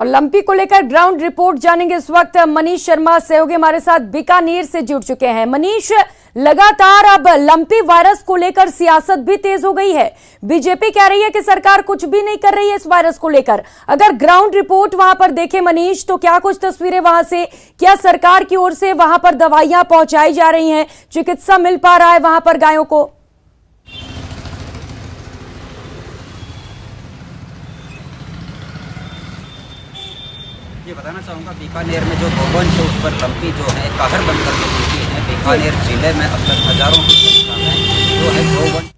और लंपी को लेकर ग्राउंड रिपोर्ट जानेंगे। इस वक्त मनीष शर्मा सहयोगी हमारे साथ बीकानेर से जुड़ चुके हैं। मनीष, लगातार अब लंपी वायरस को लेकर सियासत भी तेज हो गई है। बीजेपी कह रही है कि सरकार कुछ भी नहीं कर रही है इस वायरस को लेकर। अगर ग्राउंड रिपोर्ट वहां पर देखें मनीष, तो क्या कुछ तस्वीरें वहां से, क्या सरकार की ओर से वहां पर दवाइयां पहुंचाई जा रही हैं, चिकित्सा मिल पा रहा है वहां पर गायों को? ये बताना चाहूँगा, बीकानेर में जो गोवंश है उस पर लंपी जो है कहर बनकर के बैठी है। बीकानेर जिले में अब तक हजारों की संख्या में जो है गोवंश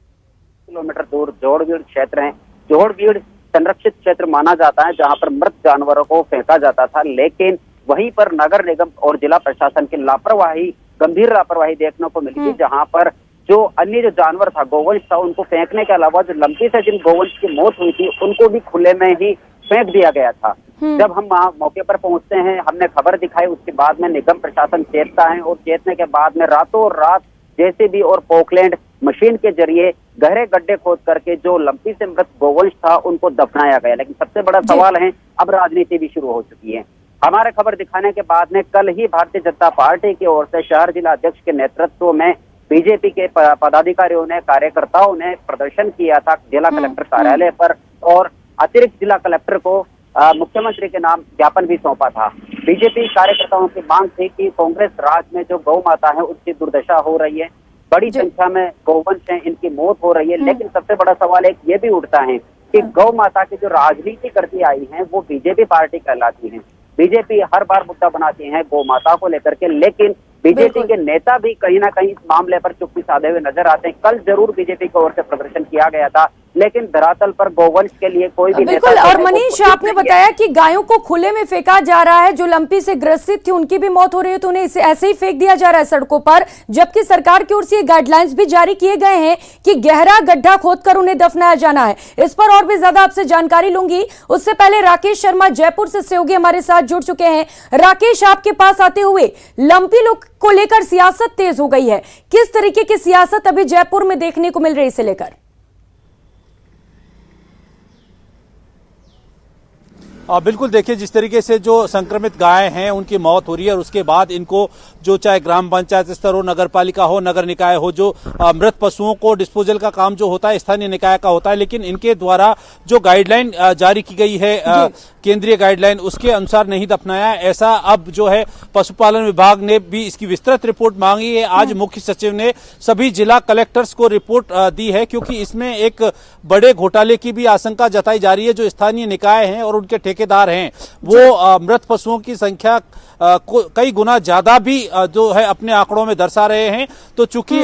किलोमीटर दूर जोड़बीड़ क्षेत्र है। जोड़बीड़ संरक्षित क्षेत्र माना जाता है जहां पर मृत जानवरों को फेंका जाता था, लेकिन वहीं पर नगर निगम और जिला प्रशासन की लापरवाही, गंभीर लापरवाही देखने को मिली थी, जहां पर जो अन्य जो जानवर था, गोवंश था, उनको फेंकने के अलावा जो लंपी से जिन गोवंश की मौत हुई थी उनको भी खुले में ही फेंक दिया गया था। जब हम वहाँ मौके पर पहुंचते हैं, हमने खबर दिखाई, उसके बाद में निगम प्रशासन चेतता है और चेतने के बाद में रातों रात जेसीबी और पोकलैंड मशीन के जरिए गहरे गड्ढे खोद करके जो लंपी से मृत गोवंश था उनको दफनाया गया। लेकिन सबसे बड़ा सवाल है, अब राजनीति भी शुरू हो चुकी है। हमारे खबर दिखाने के बाद में कल ही भारतीय जनता पार्टी की ओर से शहर जिला अध्यक्ष के नेतृत्व में बीजेपी के पदाधिकारियों ने, कार्यकर्ताओं ने प्रदर्शन किया था जिला कलेक्टर कार्यालय पर, और अतिरिक्त जिला कलेक्टर को मुख्यमंत्री के नाम ज्ञापन भी सौंपा था। बीजेपी कार्यकर्ताओं की मांग थी कि कांग्रेस राज में जो गौ माता है उसकी दुर्दशा हो रही है, बड़ी संख्या में गौवंश हैं, इनकी मौत हो रही है। लेकिन सबसे बड़ा सवाल एक ये भी उठता है कि गौ माता की जो राजनीति करती आई है वो बीजेपी पार्टी कहलाती है। बीजेपी हर बार मुद्दा बनाती है गौ माता को लेकर के, लेकिन बीजेपी के नेता भी कहीं ना कहीं इस मामले पर चुप्पी साधे हुए नजर आते हैं। कल जरूर बीजेपी की ओर से प्रदर्शन किया गया था, लेकिन धरातल पर गोवंश के लिए कोई भी बिल्कुल। और मनीष, आपने बताया कि गायों को खुले में फेंका जा रहा है, जो लंपी से ग्रसित थी उनकी भी मौत हो रही है, तो उन्हें ऐसे ही फेंक दिया जा रहा है सड़कों पर, जबकि सरकार की ओर से गाइडलाइंस भी जारी किए गए हैं कि गहरा गड्ढा खोदकर उन्हें दफनाया जाना है। इस पर और भी ज्यादा आपसे जानकारी लूंगी, उससे पहले राकेश शर्मा जयपुर से सहयोगी हमारे साथ जुड़ चुके हैं। राकेश, आपके पास आते हुए, लंपी लोग को लेकर सियासत तेज हो गई है, किस तरीके की सियासत अभी जयपुर में देखने को मिल रही है इसे लेकर? बिल्कुल, देखिए, जिस तरीके से जो संक्रमित गाय हैं उनकी मौत हो रही है और उसके बाद इनको जो चाहे ग्राम पंचायत स्तर हो, नगर पालिका हो, नगर निकाय हो, जो मृत पशुओं को डिस्पोजल का काम जो होता है स्थानीय निकाय का होता है, लेकिन इनके द्वारा जो गाइडलाइन जारी की गई है, केंद्रीय गाइडलाइन, उसके अनुसार नहीं दफनाया। ऐसा अब जो है पशुपालन विभाग ने भी इसकी विस्तृत रिपोर्ट मांगी है। आज मुख्य सचिव ने सभी जिला कलेक्टर्स को रिपोर्ट दी है, क्योंकि इसमें एक बड़े घोटाले की भी आशंका जताई जा रही है। जो स्थानीय निकाय हैं और उनके ठेकेदार हैं वो मृत पशुओं की संख्या कई गुना ज्यादा भी जो है अपने आंकड़ों में दर्शा रहे हैं। तो चूंकि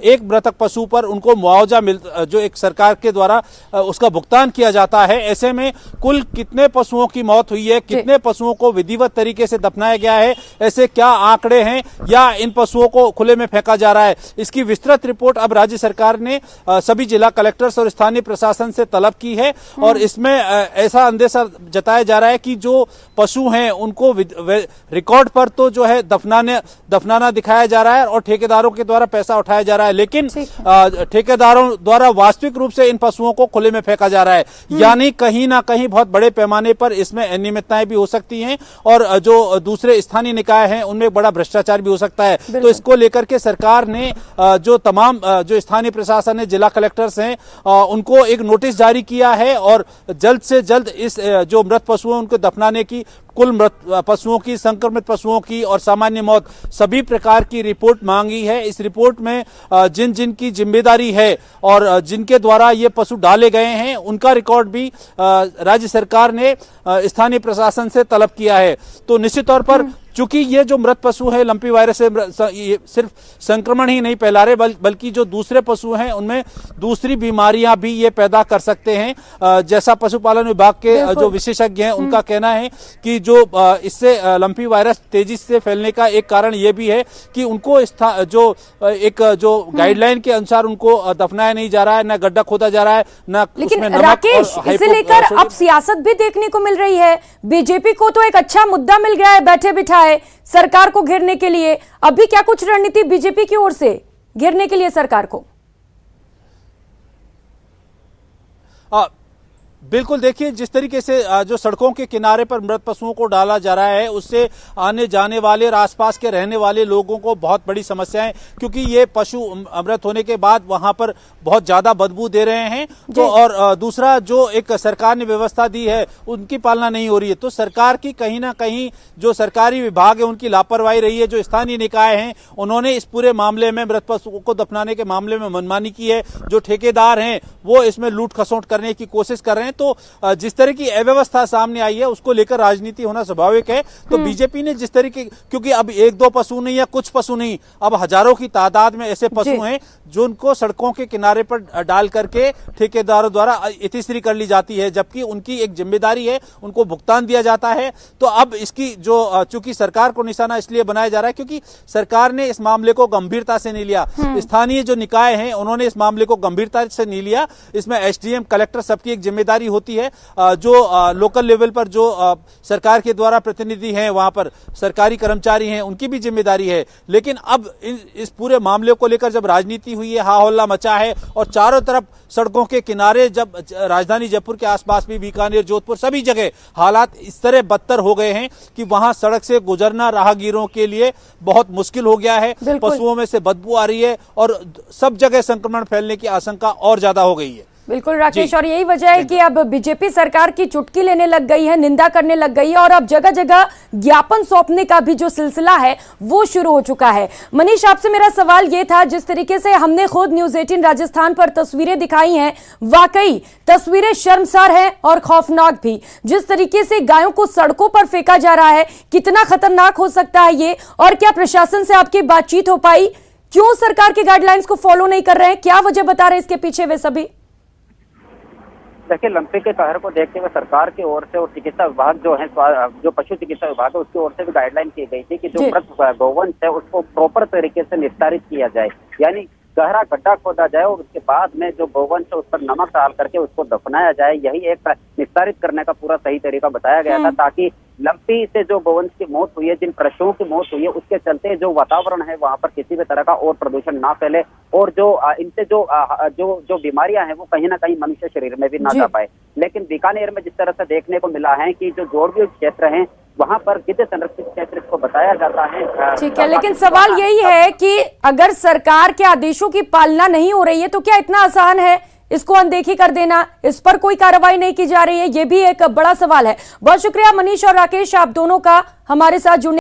एक मृतक पशु पर उनको मुआवजा जो एक सरकार के द्वारा उसका भुगतान किया जाता है, ऐसे में कुल कितने पशुओं की मौत हुई है, कितने पशुओं को विधिवत तरीके से दफनाया गया है, ऐसे क्या आंकड़े हैं, या इन पशुओं को खुले में फेंका जा रहा है, इसकी विस्तृत रिपोर्ट अब राज्य सरकार ने सभी जिला कलेक्टर्स और स्थानीय प्रशासन से तलब की है। और इसमें ऐसा अंदेशा जताया जा रहा है कि जो पशु हैं उनको रिकॉर्ड पर तो जो है दफनाना दिखाया जा रहा है और ठेकेदारों के द्वारा पैसा उठाया जा रहा है, लेकिन ठेकेदारों द्वारा वास्तविक रूप से इन पशुओं को खुले में फेंका जा रहा है। यानी कहीं ना कहीं बहुत बड़े पैमाने पर इसमें अनियमितताएं भी हो सकती हैं और जो दूसरे स्थानीय निकाय हैं उनमें बड़ा भ्रष्टाचार भी हो सकता है। तो इसको लेकर के सरकार ने जो तमाम जो स्थानीय प्रशासन है, जिला कलेक्टर्स हैं, उनको एक नोटिस जारी किया है और जल्द से जल्द इस जो मृत पशु हैं उनको दफनाने की, कुल मृत पशुओं की, संक्रमित पशुओं की और सामान्य मौत, सभी प्रकार की रिपोर्ट मांगी है। इस रिपोर्ट में जिन जिन की जिम्मेदारी है और जिनके द्वारा ये पशु डाले गए हैं उनका रिकॉर्ड भी राज्य सरकार ने स्थानीय प्रशासन से तलब किया है। तो निश्चित तौर पर चूंकि ये जो मृत पशु है लंपी वायरस से सिर्फ संक्रमण ही नहीं फैला रहे, बल्कि जो दूसरे पशु हैं उनमें दूसरी बीमारियां भी ये पैदा कर सकते हैं। जैसा पशुपालन विभाग के जो विशेषज्ञ हैं उनका कहना है कि जो इससे लंपी वायरस तेजी से फैलने का एक कारण ये भी है कि उनको जो गाइडलाइन के अनुसार उनको दफनाया नहीं जा रहा है, न गड्ढा खोदा जा रहा है, न लेकिन राकेश, इसे लेकर अब सियासत भी देखने को मिल रही है। बीजेपी को तो एक अच्छा मुद्दा मिल गया है बैठे बिठाए सरकार को घेरने के लिए। अभी क्या कुछ रणनीति बीजेपी की ओर से घेरने के लिए सरकार को? बिल्कुल, देखिए जिस तरीके से जो सड़कों के किनारे पर मृत पशुओं को डाला जा रहा है, उससे आने जाने वाले और आसपास के रहने वाले लोगों को बहुत बड़ी समस्या है, क्योंकि ये पशु मृत होने के बाद वहां पर बहुत ज्यादा बदबू दे रहे हैं। तो और दूसरा, जो एक सरकार ने व्यवस्था दी है उनकी पालना नहीं हो रही है। तो सरकार की कहीं ना कहीं जो सरकारी विभाग है उनकी लापरवाही रही है। जो स्थानीय निकाय हैं उन्होंने इस पूरे मामले में, मृत पशुओं को दफनाने के मामले में मनमानी की है। जो ठेकेदार हैं वो इसमें लूट खसोट करने की कोशिश कर रहे हैं। तो जिस तरह की अव्यवस्था सामने आई है उसको लेकर राजनीति होना स्वाभाविक है। तो बीजेपी ने जिस तरीके, क्योंकि अब एक दो पशु नहीं या कुछ पशु नहीं, अब हजारों की तादाद में ऐसे पशु हैं जो उनको सड़कों के किनारे पर डाल करके ठेकेदारों द्वारा इतिश्री कर ली जाती है, जबकि उनकी एक जिम्मेदारी है, उनको भुगतान दिया जाता है। तो अब इसकी जो चूंकि सरकार को निशाना इसलिए बनाया जा रहा है क्योंकि सरकार ने इस मामले को गंभीरता से नहीं लिया। स्थानीय जो निकाय हैं उन्होंने इस मामले को गंभीरता से नहीं लिया। इसमें एसडीएम, कलेक्टर, सबकी एक जिम्मेदारी होती है। जो लोकल लेवल पर जो सरकार के द्वारा प्रतिनिधि हैं, वहां पर सरकारी कर्मचारी हैं, उनकी भी जिम्मेदारी है। लेकिन अब इस पूरे मामले को लेकर जब राजनीति हुई है, हाहोल्ला मचा है और चारों तरफ सड़कों के किनारे, जब राजधानी जयपुर के आसपास भी, बीकानेर, जोधपुर, सभी जगह हालात इस तरह बदतर हो गए हैं कि वहां सड़क से गुजरना राहगीरों के लिए बहुत मुश्किल हो गया है। पशुओं में से बदबू आ रही है और सब जगह संक्रमण फैलने की आशंका और ज्यादा हो गई है। बिल्कुल राकेश, और यही वजह है कि अब बीजेपी सरकार की चुटकी लेने लग गई है, निंदा करने लग गई है और अब जगह जगह ज्ञापन सौंपने का भी जो सिलसिला है वो शुरू हो चुका है। मनीष, आपसे मेरा सवाल ये था, जिस तरीके से हमने खुद न्यूज़ 18 राजस्थान पर तस्वीरें दिखाई हैं, वाकई तस्वीरें शर्मसार हैं और खौफनाक भी। जिस तरीके से गायों को सड़कों पर फेंका जा रहा है, कितना खतरनाक हो सकता है ये, और क्या प्रशासन से आपकी बातचीत हो पाई? क्यों सरकार के गाइडलाइंस को फॉलो नहीं कर रहे हैं? क्या वजह बता रहे हैं इसके पीछे वे सभी? देखिए, लंपी के कहर को देखते हुए सरकार की ओर से और चिकित्सा विभाग जो है, जो पशु चिकित्सा विभाग है, उसकी ओर से भी गाइडलाइन की गई थी कि जो मृत गौवंश है उसको प्रॉपर तरीके से निस्तारित किया जाए, यानी गहरा गड्ढा खोदा जाए और उसके बाद में जो गौवंश है उस पर नमक डाल करके उसको दफनाया जाए। यही एक निस्तारित करने का पूरा सही तरीका बताया गया था, ताकि लंपी से जो गौवंश की मौत हुई है, जिन पशुओं की मौत हुई है, उसके चलते जो वातावरण है वहां पर किसी भी तरह का और प्रदूषण ना फैले और जो इनसे जो बीमारियां हैं वो कहीं ना कहीं मनुष्य शरीर में भी ना जा पाए। लेकिन बीकानेर में जिस तरह से देखने को मिला है कि जो जोड़वी क्षेत्र है वहां पर गिद्ध संरक्षित क्षेत्र को बताया जाता है। ठीक है, लेकिन सवाल यही है कि अगर सरकार के आदेशों की पालना नहीं हो रही है तो क्या इतना आसान है इसको अनदेखी कर देना? इस पर कोई कार्रवाई नहीं की जा रही है, ये भी एक बड़ा सवाल है। बहुत शुक्रिया मनीष और राकेश, आप दोनों का हमारे साथ जुड़ने